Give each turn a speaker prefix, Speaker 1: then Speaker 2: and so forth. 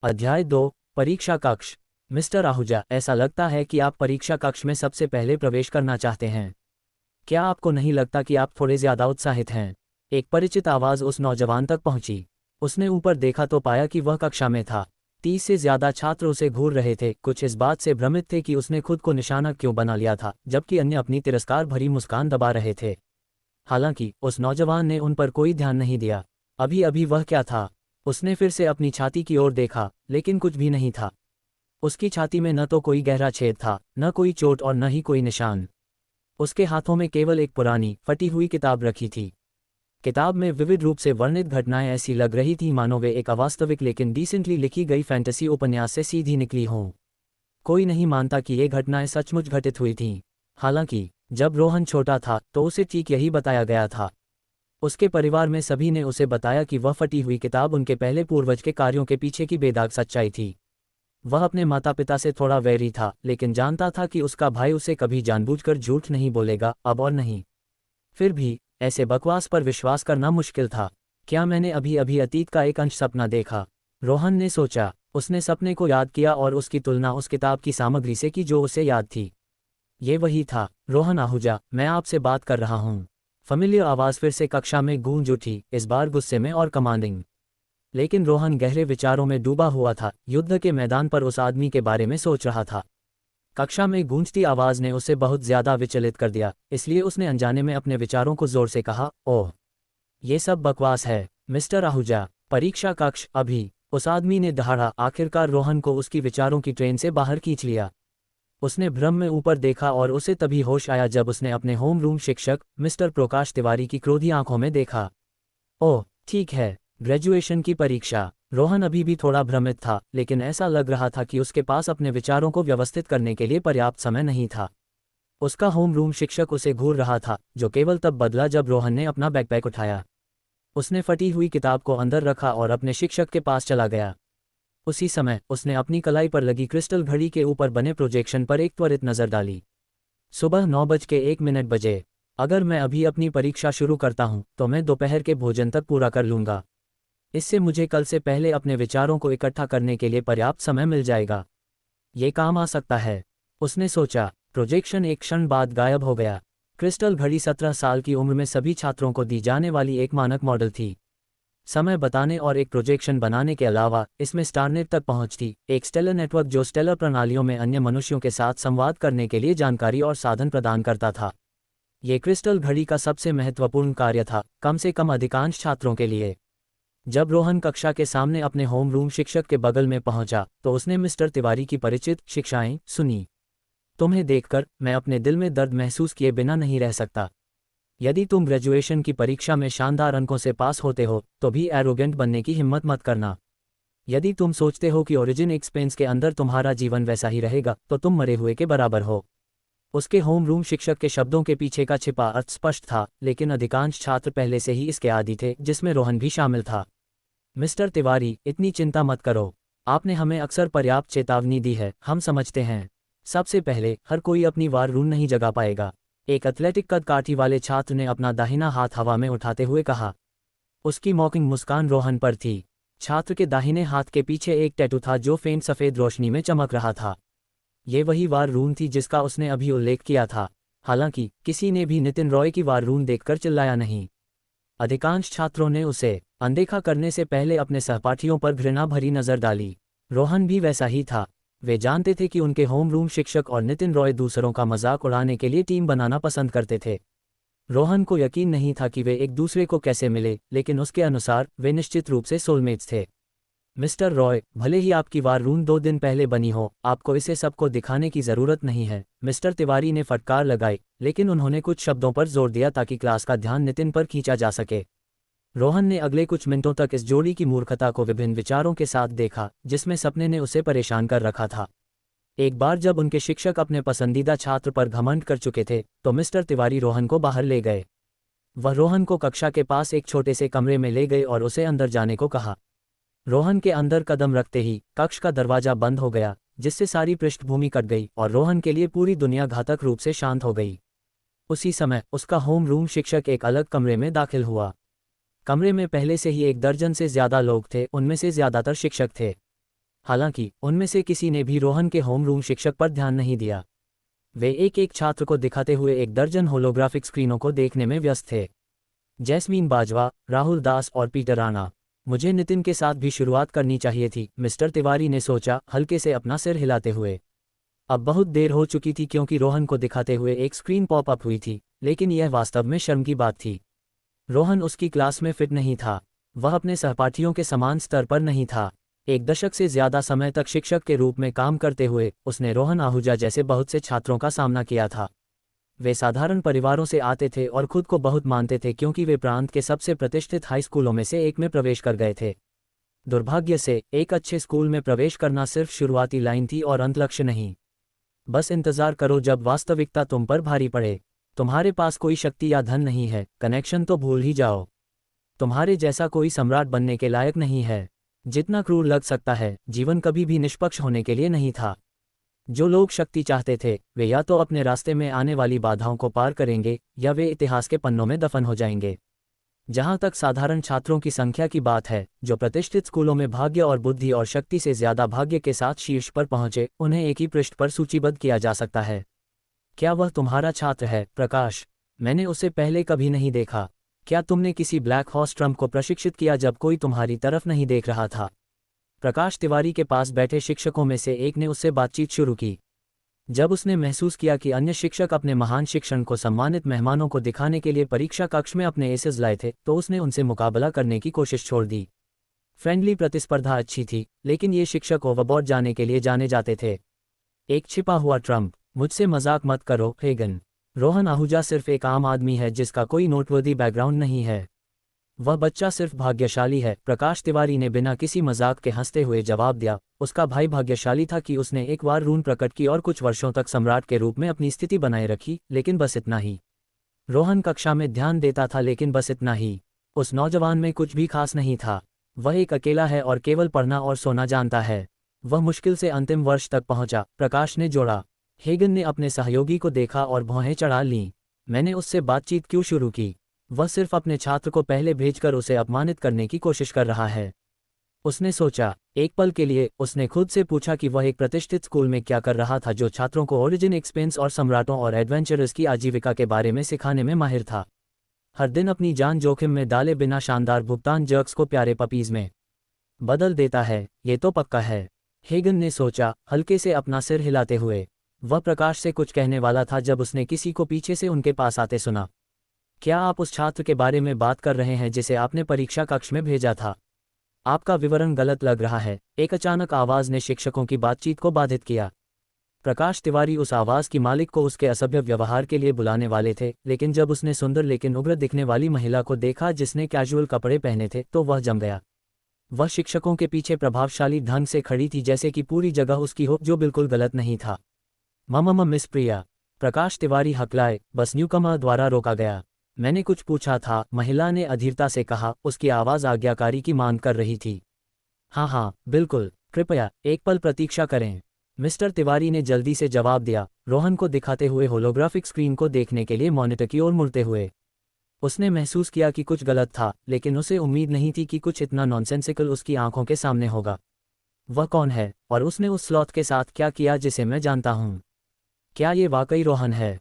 Speaker 1: अध्याय 2 परीक्षा कक्ष। मिस्टर आहूजा, ऐसा लगता है कि आप परीक्षा कक्ष में सबसे पहले प्रवेश करना चाहते हैं। क्या आपको नहीं लगता कि आप थोड़े ज्यादा उत्साहित हैं? एक परिचित आवाज उस नौजवान तक पहुंची। उसने ऊपर देखा तो पाया कि वह कक्षा में था। 30 से ज्यादा छात्र उसे घूर रहे थे, कुछ इस बात से भ्रमित थे कि उसने खुद को निशाना क्यों बना लिया था, जबकि अन्य अपनी तिरस्कार भरी मुस्कान दबा रहे थे। हालांकि उस नौजवान ने उन पर कोई ध्यान नहीं दिया। अभी अभी वह क्या था? उसने फिर से अपनी छाती की ओर देखा, लेकिन कुछ भी नहीं था। उसकी छाती में न तो कोई गहरा छेद था, न कोई चोट और न ही कोई निशान। उसके हाथों में केवल एक पुरानी, फटी हुई किताब रखी थी। किताब में विविध रूप से वर्णित घटनाएं ऐसी लग रही थीं मानो वे एक अवास्तविक लेकिन डिसेंटली लिखी गई फैंटेसी उपन्यास से सीधी निकली हों। कोई नहीं मानता कि ये घटनाएं सचमुच घटित हुई थीं। हालांकि जब रोहन छोटा था तो उसे ठीक यही बताया गया था। उसके परिवार में सभी ने उसे बताया कि वह फटी हुई किताब उनके पहले पूर्वज के कार्यों के पीछे की बेदाग सच्चाई थी। वह अपने माता पिता से थोड़ा वैरी था, लेकिन जानता था कि उसका भाई उसे कभी जानबूझकर झूठ नहीं बोलेगा, अब और नहीं। फिर भी ऐसे बकवास पर विश्वास करना मुश्किल था। क्या मैंने अभी अभी अतीत का एक अंश सपना देखा? रोहन ने सोचा। उसने सपने को याद किया और उसकी तुलना उस किताब की सामग्री से की जो उसे याद थी। ये वही था। रोहन आहूजा, मैं आपसे बात कर रहा हूँ। फैमिलियर आवाज़ फिर से कक्षा में गूंज उठी, इस बार गुस्से में और कमांडिंग। लेकिन रोहन गहरे विचारों में डूबा हुआ था, युद्ध के मैदान पर उस आदमी के बारे में सोच रहा था। कक्षा में गूंजती आवाज़ ने उसे बहुत ज्यादा विचलित कर दिया, इसलिए उसने अनजाने में अपने विचारों को जोर से कहा, ओह, ये सब बकवास है। मिस्टर आहूजा, परीक्षा कक्ष अभी। उस आदमी ने दहाड़ा। आखिरकार रोहन को उसकी विचारों की ट्रेन से बाहर खींच लिया। उसने भ्रम में ऊपर देखा और उसे तभी होश आया जब उसने अपने होम रूम शिक्षक मिस्टर प्रकाश तिवारी की क्रोधी आंखों में देखा। ओह, ठीक है, ग्रेजुएशन की परीक्षा। रोहन अभी भी थोड़ा भ्रमित था, लेकिन ऐसा लग रहा था कि उसके पास अपने विचारों को व्यवस्थित करने के लिए पर्याप्त समय नहीं था। उसका होम रूम शिक्षक उसे घूर रहा था, जो केवल तब बदला जब रोहन ने अपना बैकपैक उठाया। उसने फटी हुई किताब को अंदर रखा और अपने शिक्षक के पास चला गया। उसी समय उसने अपनी कलाई पर लगी क्रिस्टल घड़ी के ऊपर बने प्रोजेक्शन पर एक त्वरित नज़र डाली। सुबह 9:01 बजे। अगर मैं अभी अपनी परीक्षा शुरू करता हूं तो मैं दोपहर के भोजन तक पूरा कर लूंगा। इससे मुझे कल से पहले अपने विचारों को इकट्ठा करने के लिए पर्याप्त समय मिल जाएगा। ये काम आ सकता है, उसने सोचा। प्रोजेक्शन एक क्षण बाद गायब हो गया। क्रिस्टल घड़ी 17 साल की उम्र में सभी छात्रों को दी जाने वाली एक मानक मॉडल थी। समय बताने और एक प्रोजेक्शन बनाने के अलावा इसमें स्टारनेट तक पहुंच थी, एक स्टेलर नेटवर्क जो स्टेलर प्रणालियों में अन्य मनुष्यों के साथ संवाद करने के लिए जानकारी और साधन प्रदान करता था। ये क्रिस्टल घड़ी का सबसे महत्वपूर्ण कार्य था, कम से कम अधिकांश छात्रों के लिए। जब रोहन कक्षा के सामने अपने होम रूम शिक्षक के बगल में पहुंचा तो उसने मिस्टर तिवारी की परिचित शिक्षाएं सुनी। तुम्हें देखकर मैं अपने दिल में दर्द महसूस किए बिना नहीं रह सकता। यदि तुम ग्रेजुएशन की परीक्षा में शानदार अंकों से पास होते हो तो भी एरोगेंट बनने की हिम्मत मत करना। यदि तुम सोचते हो कि ओरिजिन एक्सपेंस के अंदर तुम्हारा जीवन वैसा ही रहेगा तो तुम मरे हुए के बराबर हो। उसके होम रूम शिक्षक के शब्दों के पीछे का छिपा अर्थ स्पष्ट था, लेकिन अधिकांश छात्र पहले से ही इसके आदी थे, जिसमें रोहन भी शामिल था। मिस्टर तिवारी, इतनी चिंता मत करो। आपने हमें अक्सर पर्याप्त चेतावनी दी है, हम समझते हैं। सबसे पहले, हर कोई अपनी वार रूम नहीं जगा पाएगा। एक एथलेटिक कद काठी वाले छात्र ने अपना दाहिना हाथ हवा में उठाते हुए कहा। उसकी मॉकिंग मुस्कान रोहन पर थी। छात्र के दाहिने हाथ के पीछे एक टैटू था जो फेंट सफ़ेद रोशनी में चमक रहा था। ये वही वार रूम थी जिसका उसने अभी उल्लेख किया था। हालांकि किसी ने भी नितिन रॉय की वार रूम देखकर चिल्लाया नहीं। अधिकांश छात्रों ने उसे अनदेखा करने से पहले अपने सहपाठियों पर घृणा भरी नज़र डाली। रोहन भी वैसा ही था। वे जानते थे कि उनके होम रूम शिक्षक और नितिन रॉय दूसरों का मजाक उड़ाने के लिए टीम बनाना पसंद करते थे। रोहन को यकीन नहीं था कि वे एक दूसरे को कैसे मिले, लेकिन उसके अनुसार वे निश्चित रूप से सोलमेट्स थे। मिस्टर रॉय, भले ही आपकी वार रूम 2 दिन पहले बनी हो, आपको इसे सबको दिखाने की ज़रूरत नहीं है। मिस्टर तिवारी ने फटकार लगाई, लेकिन उन्होंने कुछ शब्दों पर जोर दिया ताकि क्लास का ध्यान नितिन पर खींचा जा सके। रोहन ने अगले कुछ मिनटों तक इस जोड़ी की मूर्खता को विभिन्न विचारों के साथ देखा, जिसमें सपने ने उसे परेशान कर रखा था। एक बार जब उनके शिक्षक अपने पसंदीदा छात्र पर घमंड कर चुके थे तो मिस्टर तिवारी रोहन को बाहर ले गए। वह रोहन को कक्षा के पास एक छोटे से कमरे में ले गए और उसे अंदर जाने को कहा। रोहन के अंदर कदम रखते ही कक्ष का दरवाजा बंद हो गया, जिससे सारी पृष्ठभूमि कट गई और रोहन के लिए पूरी दुनिया घातक रूप से शांत हो गई। उसी समय उसका होम रूम शिक्षक एक अलग कमरे में दाखिल हुआ। कमरे में पहले से ही 1 दर्जन से ज्यादा लोग थे, उनमें से ज्यादातर शिक्षक थे। हालांकि उनमें से किसी ने भी रोहन के होमरूम शिक्षक पर ध्यान नहीं दिया। वे एक एक छात्र को दिखाते हुए एक दर्जन होलोग्राफिक स्क्रीनों को देखने में व्यस्त थे। जैस्मीन बाजवा, राहुल दास और पीटर राणा। मुझे नितिन के साथ भी शुरुआत करनी चाहिए थी, मिस्टर तिवारी ने सोचा, हल्के से अपना सिर हिलाते हुए। अब बहुत देर हो चुकी थी क्योंकि रोहन को दिखाते हुए एक स्क्रीन पॉप अप हुई थी, लेकिन यह वास्तव में शर्म की बात थी। रोहन उसकी क्लास में फिट नहीं था। वह अपने सहपाठियों के समान स्तर पर नहीं था। एक दशक से ज्यादा समय तक शिक्षक के रूप में काम करते हुए उसने रोहन आहूजा जैसे बहुत से छात्रों का सामना किया था। वे साधारण परिवारों से आते थे और खुद को बहुत मानते थे क्योंकि वे प्रांत के सबसे प्रतिष्ठित हाई स्कूलों में से एक में प्रवेश कर गए थे। दुर्भाग्य से एक अच्छे स्कूल में प्रवेश करना सिर्फ शुरुआती लाइन थी और अंत लक्ष्य नहीं। बस इंतजार करो जब वास्तविकता तुम पर भारी पड़े। तुम्हारे पास कोई शक्ति या धन नहीं है, कनेक्शन तो भूल ही जाओ। तुम्हारे जैसा कोई सम्राट बनने के लायक नहीं है। जितना क्रूर लग सकता है, जीवन कभी भी निष्पक्ष होने के लिए नहीं था। जो लोग शक्ति चाहते थे वे या तो अपने रास्ते में आने वाली बाधाओं को पार करेंगे या वे इतिहास के पन्नों में दफन हो जाएंगे। जहां तक साधारण छात्रों की संख्या की बात है, जो प्रतिष्ठित स्कूलों में भाग्य और बुद्धि और शक्ति से ज्यादा भाग्य के साथ शीर्ष पर पहुंचे, उन्हें एक ही पृष्ठ पर सूचीबद्ध किया जा सकता है। क्या वह तुम्हारा छात्र है, प्रकाश? मैंने उसे पहले कभी नहीं देखा। क्या तुमने किसी ब्लैक हॉर्स ट्रम्प को प्रशिक्षित किया जब कोई तुम्हारी तरफ नहीं देख रहा था? प्रकाश तिवारी के पास बैठे शिक्षकों में से एक ने उससे बातचीत शुरू की। जब उसने महसूस किया कि अन्य शिक्षक अपने महान शिक्षण को सम्मानित मेहमानों को दिखाने के लिए परीक्षा कक्ष में अपने एसेस लाए थे, तो उसने उनसे मुकाबला करने की कोशिश छोड़ दी। फ्रेंडली प्रतिस्पर्धा अच्छी थी, लेकिन ये शिक्षक ओवरबोर्ड जाने के लिए जाने जाते थे। एक छिपा हुआ ट्रम्प। मुझसे मजाक मत करो, हेगन। रोहन आहूजा सिर्फ एक आम आदमी है जिसका कोई नोटवर्दी बैकग्राउंड नहीं है। वह बच्चा सिर्फ भाग्यशाली है, प्रकाश तिवारी ने बिना किसी मजाक के हंसते हुए जवाब दिया। उसका भाई भाग्यशाली था कि उसने एक बार रून प्रकट की और कुछ वर्षों तक सम्राट के रूप में अपनी स्थिति बनाए रखी, लेकिन बस इतना ही। रोहन कक्षा में ध्यान देता था, लेकिन बस इतना ही। उस नौजवान में कुछ भी खास नहीं था। वह एक अकेला है और केवल पढ़ना और सोना जानता है। वह मुश्किल से अंतिम वर्ष तक पहुंचा, प्रकाश ने जोड़ा। हेगन ने अपने सहयोगी को देखा और भौहें चढ़ा लीं। मैंने उससे बातचीत क्यों शुरू की? वह सिर्फ अपने छात्र को पहले भेजकर उसे अपमानित करने की कोशिश कर रहा है। उसने सोचा। एक पल के लिए उसने खुद से पूछा कि वह एक प्रतिष्ठित स्कूल में क्या कर रहा था जो छात्रों को ओरिजिन एक्सपेंस और सम्राटों और एडवेंचरर्स की आजीविका के बारे में सिखाने में माहिर था। हर दिन अपनी जान जोखिम में डाले बिना शानदार भुगतान जर्क्स को प्यारे पपीज में बदल देता है, ये तो पक्का है। हेगन ने सोचा, हल्के से अपना सिर हिलाते हुए। वह प्रकाश से कुछ कहने वाला था जब उसने किसी को पीछे से उनके पास आते सुना। क्या आप उस छात्र के बारे में बात कर रहे हैं जिसे आपने परीक्षा कक्ष में भेजा था? आपका विवरण गलत लग रहा है, एक अचानक आवाज ने शिक्षकों की बातचीत को बाधित किया। प्रकाश तिवारी उस आवाज की मालिक को उसके असभ्य व्यवहार के लिए बुलाने वाले थे, लेकिन जब उसने सुंदर लेकिन उग्र दिखने वाली महिला को देखा जिसने कैजुअल कपड़े पहने थे, तो वह जम गया। वह शिक्षकों के पीछे प्रभावशाली ढंग से खड़ी थी, जैसे कि पूरी जगह उसकी हो, जो बिल्कुल गलत नहीं था। मम मिस प्रिया, प्रकाश तिवारी हकलाए, बस न्यूकमर द्वारा रोका गया। मैंने कुछ पूछा था, महिला ने अधीरता से कहा, उसकी आवाज़ आज्ञाकारी की मांग कर रही थी। हाँ, बिल्कुल, कृपया एक पल प्रतीक्षा करें, मिस्टर तिवारी ने जल्दी से जवाब दिया, रोहन को दिखाते हुए होलोग्राफिक स्क्रीन को देखने के लिए मॉनिटर की ओर मुड़ते हुए। उसने महसूस किया कि कुछ गलत था, लेकिन उसे उम्मीद नहीं थी कि कुछ इतना नॉनसेंसिकल उसकी आंखों के सामने होगा। वह कौन है, और उसने उस स्लॉथ के साथ क्या किया जिसे मैं जानता हूँ? क्या ये वाकई रोहन है?